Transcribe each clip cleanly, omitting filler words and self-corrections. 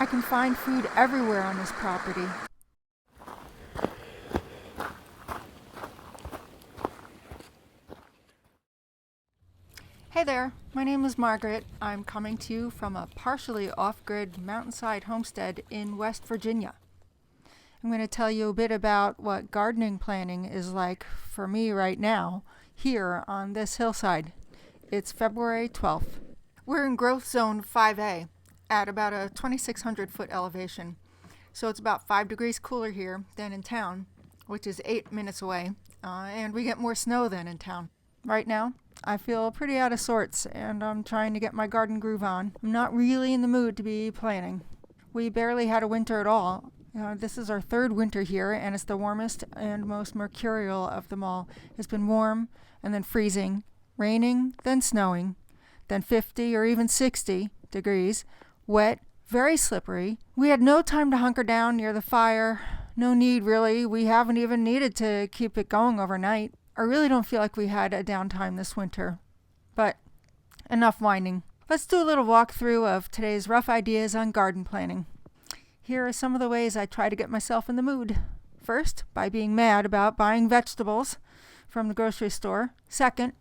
I can find food everywhere on this property. Hey there, my name is Margaret. I'm coming to you from a partially off-grid mountainside homestead in West Virginia. I'm going to tell you a bit about what gardening planning is like for me right now here on this hillside. It's February 12th. We're in growth zone 5A at about a 2,600 foot elevation. So it's about 5 degrees cooler here than in town, which is 8 minutes away, and we get more snow than in town. Right now, I feel pretty out of sorts, and I'm trying to get my garden groove on. I'm not really in the mood to be planning. We barely had a winter at all. This is our third winter here, and it's the warmest and most mercurial of them all. It's been warm, and then freezing, raining, then snowing, then 50 or even 60 degrees, wet, very slippery. We had no time to hunker down near the fire. No need, really. We haven't even needed to keep it going overnight. I really don't feel like we had a downtime this winter. But enough whining. Let's do a little walkthrough of today's rough ideas on garden planning. Here are some of the ways I try to get myself in the mood. First, by being mad about buying vegetables from the grocery store. Second,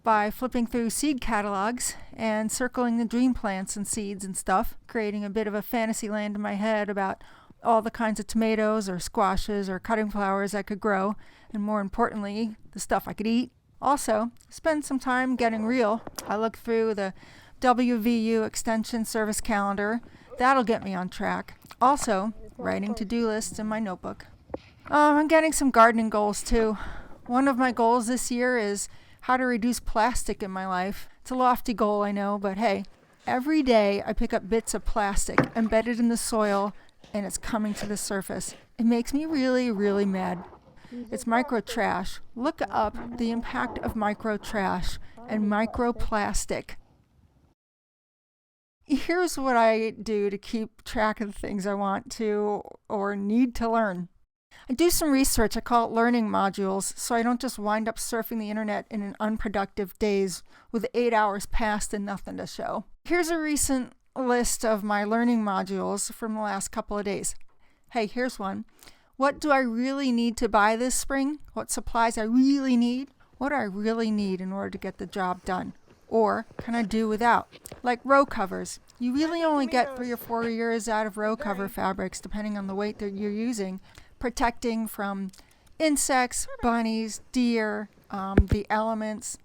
by flipping through seed catalogs and circling the dream plants and seeds and stuff, creating a bit of a fantasy land in my head about all the kinds of tomatoes or squashes or cutting flowers I could grow, and more importantly, the stuff I could eat. Also, spend some time getting real. I look through the WVU Extension Service Calendar. That'll get me on track. Also, writing to-do lists in my notebook. I'm getting some gardening goals too. One of my goals this year is how to reduce plastic in my life. It's a lofty goal, I know, but hey, every day I pick up bits of plastic embedded in the soil and it's coming to the surface. It makes me really, really mad. It's micro trash. Look up the impact of micro trash and microplastic. Here's what I do to keep track of the things I want to or need to learn. I do some research. I call it learning modules, so I don't just wind up surfing the internet in an unproductive days with 8 hours passed and nothing to show. Here's a recent list of my learning modules from the last couple of days. Hey, here's one. What do I really need to buy this spring? What supplies I really need? What do I really need in order to get the job done? Or can I do without? Like row covers. You really only get 3 or 4 years out of row cover fabrics depending on the weight that you're using. Protecting from insects, bunnies, deer, the elements.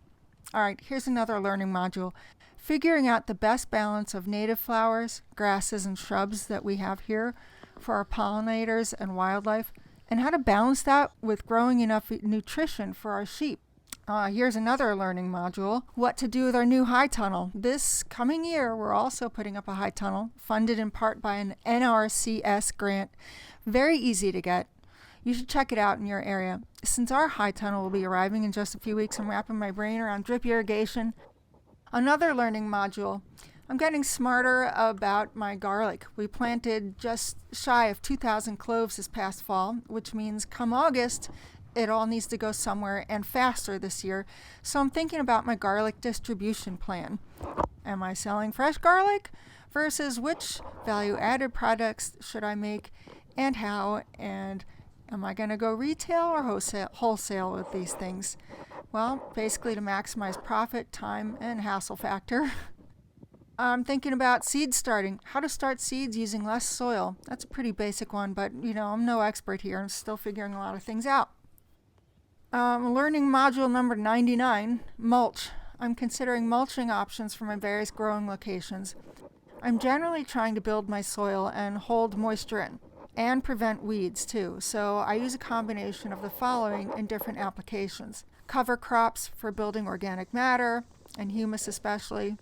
All right, here's another learning module. Figuring out the best balance of native flowers, grasses, and shrubs that we have here for our pollinators and wildlife, and how to balance that with growing enough nutrition for our sheep. Here's another learning module, what to do with our new high tunnel. This coming year, we're also putting up a high tunnel, funded in part by an NRCS grant. Very easy to get. You should check it out in your area. Since our high tunnel will be arriving in just a few weeks, I'm wrapping my brain around drip irrigation. Another learning module. I'm getting smarter about my garlic. We planted just shy of 2,000 cloves this past fall, which means come August, it all needs to go somewhere and faster this year. So I'm thinking about my garlic distribution plan. Am I selling fresh garlic versus which value-added products should I make and how? And am I going to go retail or wholesale with these things? Well, basically to maximize profit, time, and hassle factor. I'm thinking about seed starting. How to start seeds using less soil. That's a pretty basic one, but I'm no expert here. I'm still figuring a lot of things out. Learning module number 99, mulch. I'm considering mulching options for my various growing locations. I'm generally trying to build my soil and hold moisture in, and prevent weeds too. So I use a combination of the following in different applications. Cover crops for building organic matter, and humus especially.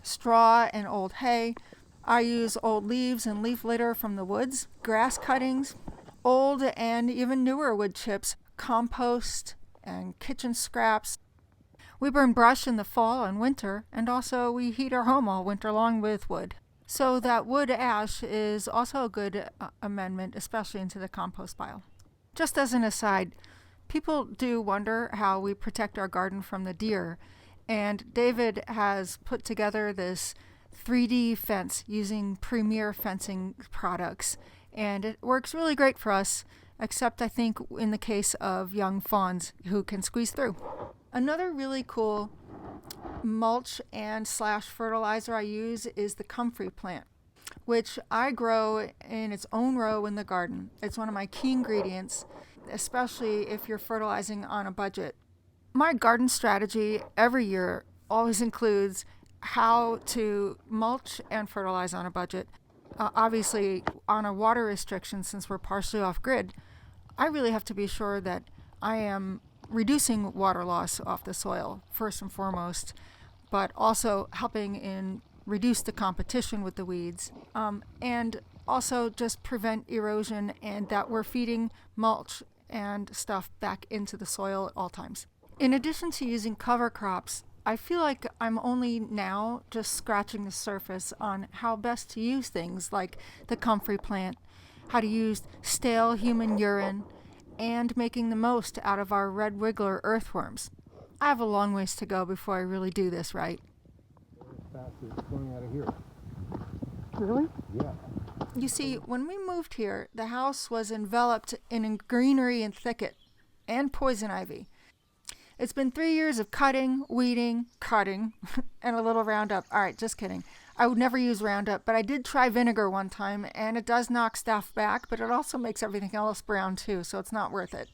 Straw and old hay. I use old leaves and leaf litter from the woods. Grass cuttings. Old and even newer wood chips. Compost and kitchen scraps. We burn brush in the fall and winter, and also we heat our home all winter long with wood. So that wood ash is also a good amendment, especially into the compost pile. Just as an aside, people do wonder how we protect our garden from the deer, and David has put together this 3D fence using premier fencing products, and it works really great for us, except I think in the case of young fawns who can squeeze through. Another really cool mulch and slash fertilizer I use is the Comfrey plant, which I grow in its own row in the garden. It's one of my key ingredients, especially if you're fertilizing on a budget. My garden strategy every year always includes how to mulch and fertilize on a budget. Obviously, on a water restriction, since we're partially off grid, I really have to be sure that I am reducing water loss off the soil, first and foremost, but also helping in reduce the competition with the weeds, and also just prevent erosion, and that we're feeding mulch and stuff back into the soil at all times. In addition to using cover crops, I feel like I'm only now just scratching the surface on how best to use things like the Comfrey plant, how to use stale human urine, and making the most out of our red wiggler earthworms. I have a long ways to go before I really do this right. As fast as it's going out of here. Really? Yeah. You see, when we moved here, the house was enveloped in greenery and thicket and poison ivy. It's been 3 years of cutting, weeding, and a little Roundup. All right, just kidding. I would never use Roundup, but I did try vinegar one time, and it does knock stuff back, but it also makes everything else brown too, so it's not worth it.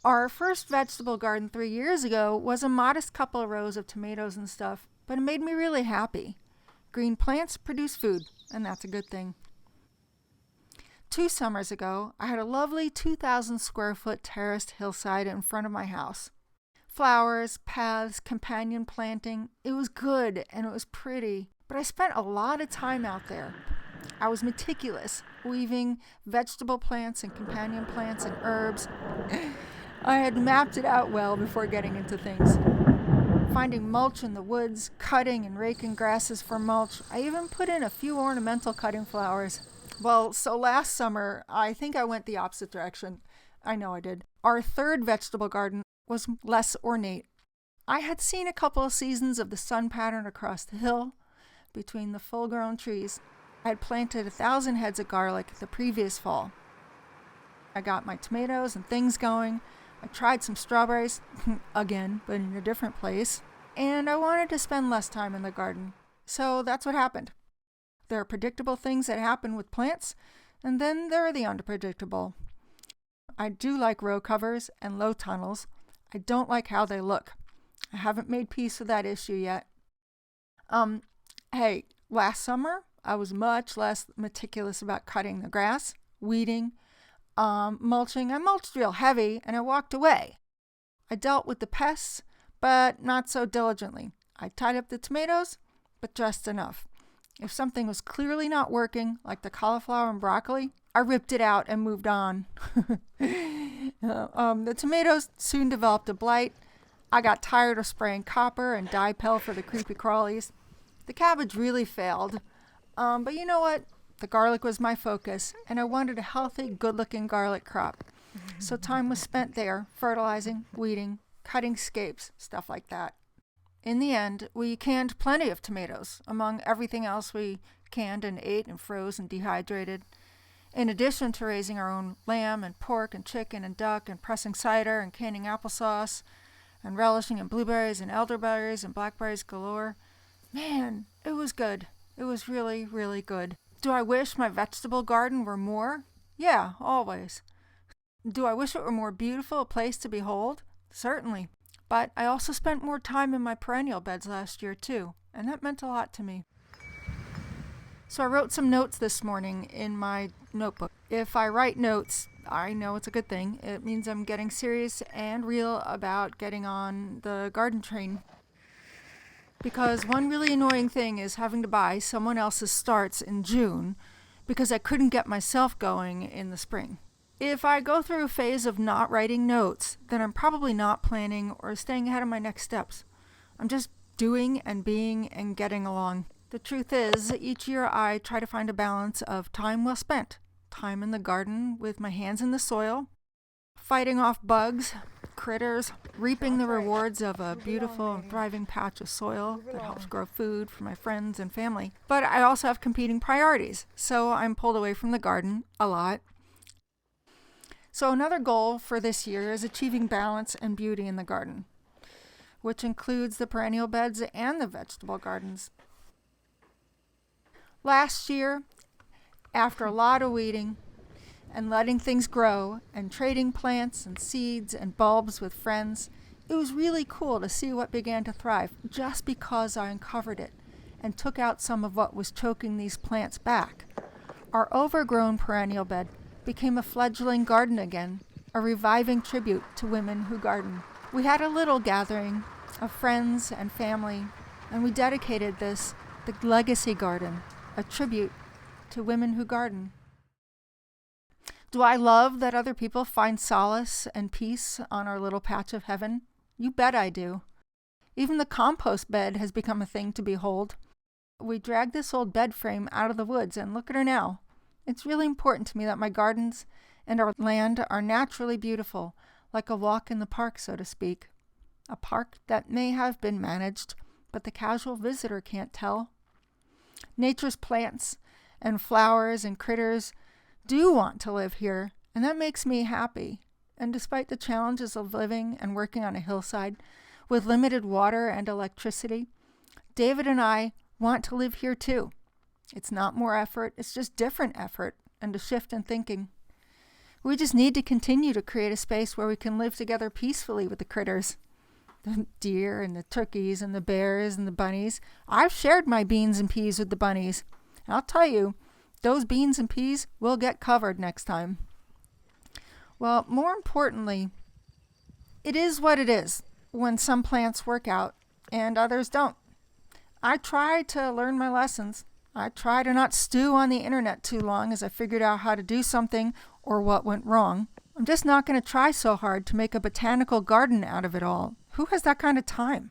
Our first vegetable garden 3 years ago was a modest couple of rows of tomatoes and stuff, but it made me really happy. Green plants produce food, and that's a good thing. 2 summers ago, I had a lovely 2,000 square foot terraced hillside in front of my house. Flowers, paths, companion planting. It was good and it was pretty, but I spent a lot of time out there. I was meticulous, weaving vegetable plants and companion plants and herbs. I had mapped it out well before getting into things. Finding mulch in the woods, cutting and raking grasses for mulch. I even put in a few ornamental cutting flowers. Well, so last summer, I think I went the opposite direction. I know I did. Our third vegetable garden was less ornate. I had seen a couple of seasons of the sun pattern across the hill between the full-grown trees. I had planted 1,000 heads of garlic the previous fall. I got my tomatoes and things going. I tried some strawberries, again, but in a different place. And I wanted to spend less time in the garden. So that's what happened. There are predictable things that happen with plants, and then there are the unpredictable. I do like row covers and low tunnels. I don't like how they look. I haven't made peace with that issue yet. Hey, last summer, I was much less meticulous about cutting the grass, weeding, mulching. I mulched real heavy, and I walked away. I dealt with the pests, but not so diligently. I tied up the tomatoes, but just enough. If something was clearly not working, like the cauliflower and broccoli, I ripped it out and moved on. The tomatoes soon developed a blight. I got tired of spraying copper and dipel for the creepy crawlies. The cabbage really failed. But you know what? The garlic was my focus, and I wanted a healthy, good-looking garlic crop. So time was spent there, fertilizing, weeding, cutting scapes, stuff like that. In the end, we canned plenty of tomatoes, among everything else we canned and ate and froze and dehydrated. In addition to raising our own lamb and pork and chicken and duck and pressing cider and canning applesauce and relishing in blueberries and elderberries and blackberries galore. Man, it was good. It was really, really good. Do I wish my vegetable garden were more? Yeah, always. Do I wish it were more beautiful a place to behold? Certainly. But I also spent more time in my perennial beds last year too, and that meant a lot to me. So I wrote some notes this morning in my notebook. If I write notes, I know it's a good thing. It means I'm getting serious and real about getting on the garden train. Because one really annoying thing is having to buy someone else's starts in June because I couldn't get myself going in the spring. If I go through a phase of not writing notes, then I'm probably not planning or staying ahead of my next steps. I'm just doing and being and getting along. The truth is, each year I try to find a balance of time well spent, time in the garden with my hands in the soil, fighting off bugs, critters, reaping the rewards of a beautiful and thriving patch of soil that helps grow food for my friends and family. But I also have competing priorities, so I'm pulled away from the garden a lot. So another goal for this year is achieving balance and beauty in the garden, which includes the perennial beds and the vegetable gardens. Last year, after a lot of weeding and letting things grow and trading plants and seeds and bulbs with friends, it was really cool to see what began to thrive just because I uncovered it and took out some of what was choking these plants back. Our overgrown perennial bed became a fledgling garden again, a reviving tribute to women who garden. We had a little gathering of friends and family, and we dedicated this the Legacy Garden, a tribute to women who garden. Do I love that other people find solace and peace on our little patch of heaven? You bet I do. Even the compost bed has become a thing to behold. We dragged this old bed frame out of the woods, and look at her now. It's really important to me that my gardens and our land are naturally beautiful, like a walk in the park, so to speak. A park that may have been managed, but the casual visitor can't tell. Nature's plants and flowers and critters do want to live here, and that makes me happy. And despite the challenges of living and working on a hillside with limited water and electricity, David and I want to live here too. It's not more effort, it's just different effort and a shift in thinking. We just need to continue to create a space where we can live together peacefully with the critters. The deer and the turkeys and the bears and the bunnies. I've shared my beans and peas with the bunnies. And I'll tell you, those beans and peas will get covered next time. Well, more importantly, it is what it is when some plants work out and others don't. I try to learn my lessons. I try to not stew on the internet too long as I figured out how to do something or what went wrong. I'm just not going to try so hard to make a botanical garden out of it all. Who has that kind of time?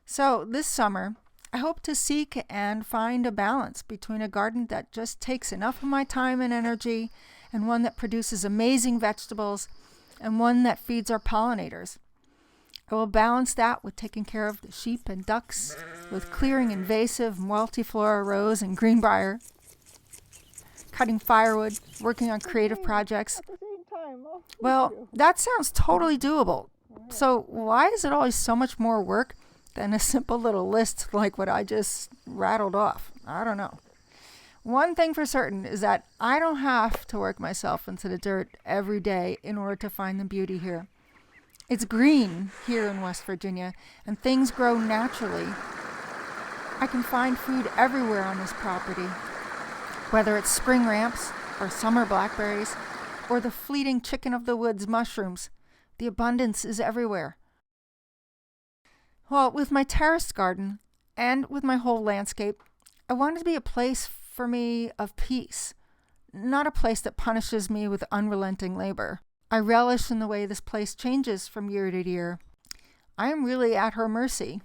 So this summer, I hope to seek and find a balance between a garden that just takes enough of my time and energy and one that produces amazing vegetables and one that feeds our pollinators. I will balance that with taking care of the sheep and ducks, with clearing invasive multiflora rose and greenbrier, cutting firewood, working on creative projects. Well, that sounds totally doable. So why is it always so much more work than a simple little list like what I just rattled off? I don't know. One thing for certain is that I don't have to work myself into the dirt every day in order to find the beauty here. It's green here in West Virginia, and things grow naturally. I can find food everywhere on this property, whether it's spring ramps or summer blackberries or the fleeting chicken of the woods mushrooms. The abundance is everywhere. Well, with my terraced garden and with my whole landscape, I want it to be a place for me of peace, not a place that punishes me with unrelenting labor. I relish in the way this place changes from year to year. I am really at her mercy.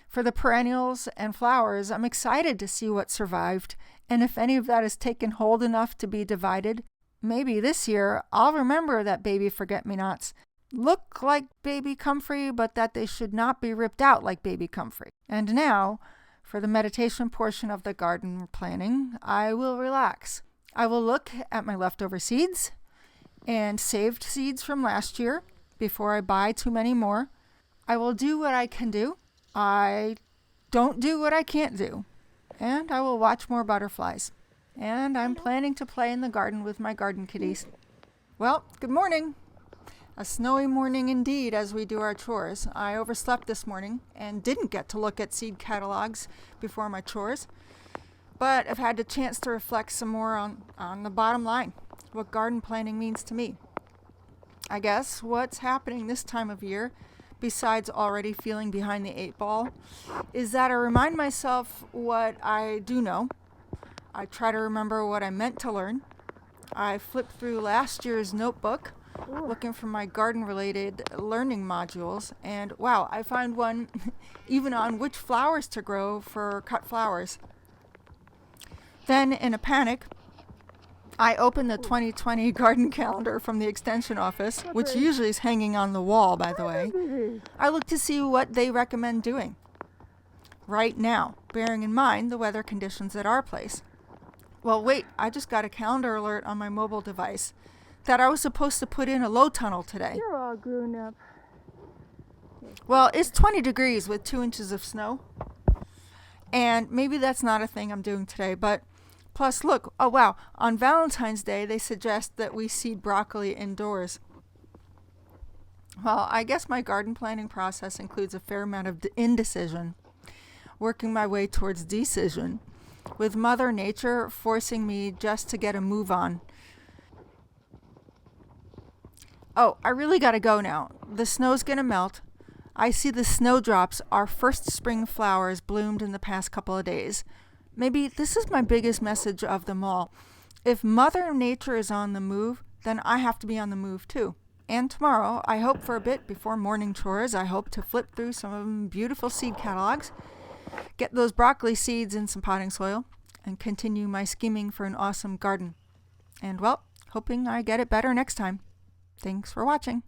For the perennials and flowers, I'm excited to see what survived, and if any of that has taken hold enough to be divided, maybe this year I'll remember that baby forget-me-nots look like baby Comfrey, but that they should not be ripped out like baby Comfrey. And now, for the meditation portion of the garden planning, I will relax. I will look at my leftover seeds and saved seeds from last year before I buy too many more. I will do what I can do. I don't do what I can't do. And I will watch more butterflies. And I'm planning to play in the garden with my garden kitties. Well, good morning. A snowy morning indeed as we do our chores. I overslept this morning and didn't get to look at seed catalogs before my chores, but I've had the chance to reflect some more on the bottom line, what garden planning means to me. I guess what's happening this time of year, besides already feeling behind the 8 ball, is that I remind myself what I do know. I try to remember what I meant to learn. I flipped through last year's notebook looking for my garden-related learning modules, and wow, I find one even on which flowers to grow for cut flowers. Then, in a panic, I opened the 2020 garden calendar from the extension office, which usually is hanging on the wall, by the way. I look to see what they recommend doing right now, bearing in mind the weather conditions at our place. Well, wait, I just got a calendar alert on my mobile device that I was supposed to put in a low tunnel today. You're all grown up. Well, it's 20 degrees with 2 inches of snow. And maybe that's not a thing I'm doing today, but plus, look, oh wow, on Valentine's Day, they suggest that we seed broccoli indoors. Well, I guess my garden planning process includes a fair amount of indecision, working my way towards decision, with Mother Nature forcing me just to get a move on. Oh, I really gotta go now. The snow's gonna melt. I see the snowdrops, our first spring flowers, bloomed in the past couple of days. Maybe this is my biggest message of them all. If Mother Nature is on the move, then I have to be on the move too. And tomorrow, I hope for a bit before morning chores, I hope to flip through some of them beautiful seed catalogs, get those broccoli seeds in some potting soil, and continue my scheming for an awesome garden. And well, hoping I get it better next time. Thanks for watching.